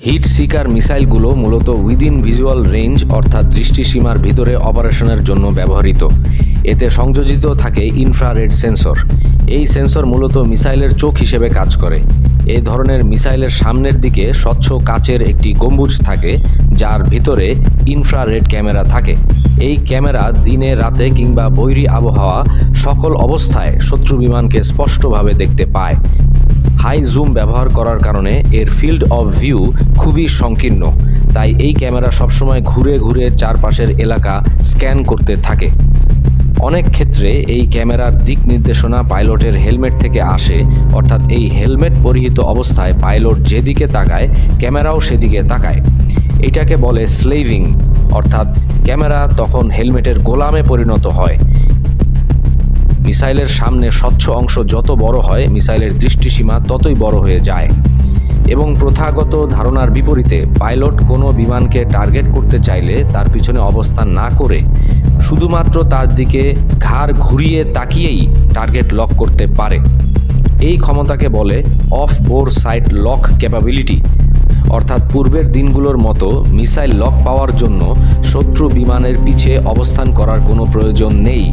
Hit seeker মিসাইলগুলো মূলত within visual range অর্থাৎ দৃষ্টিসীমার ভিতরে অপারেশনের জন্য ব্যবহৃত। এতে সংযোজিত থাকে ইনফ্রারেড সেন্সর। এই সেন্সর মূলত মিসাইলের চোখ হিসেবে কাজ করে। এই ধরনের মিসাইলের সামনের দিকে স্বচ্ছ কাচের একটি গম্বুজ থাকে, যার ভিতরে ইনফ্রারেড ক্যামেরা থাকে। এই ক্যামেরা দিনে, রাতে কিংবা বৈরী আবহাওয়া সকল অবস্থায় শত্রু বিমানকে স্পষ্টভাবে দেখতে পায়। হাই জুম ব্যবহার করার কারণে এর ফিল্ড অফ ভিউ খুবই সংকীর্ণ, তাই এই ক্যামেরা সবসময় ঘুরে ঘুরে চারপাশের এলাকা স্ক্যান করতে থাকে। অনেক ক্ষেত্রে এই ক্যামেরার দিক নির্দেশনা পাইলটের হেলমেট থেকে আসে, অর্থাৎ এই হেলমেট পরিহিত অবস্থায় পাইলট যেদিকে তাকায় ক্যামেরাও সেদিকে তাকায়। এটাকে বলে স্লেভিং, অর্থাৎ ক্যামেরা তখন হেলমেটের গোলামে পরিণত হয়। মিসাইলের সামনে স্বচ্ছ অংশ যত বড় হয়, মিসাইলের দৃষ্টিসীমা ততই বড় হয়ে যায়। এবং প্রথাগত ধারণার বিপরীতে পাইলট কোনো বিমানকে টার্গেট করতে চাইলে তার পিছনে অবস্থান না করে শুধুমাত্র তার দিকে ঘাড় ঘুরিয়ে তাকিয়েই টার্গেট লক করতে পারে। এই ক্ষমতাকে বলে off boresight lock capability. অর্থাৎ পূর্বের দিনগুলোর মতো মিসাইল লক পাওয়ার জন্য শত্রু বিমানের পিছে অবস্থান করার কোনো প্রয়োজন নেই।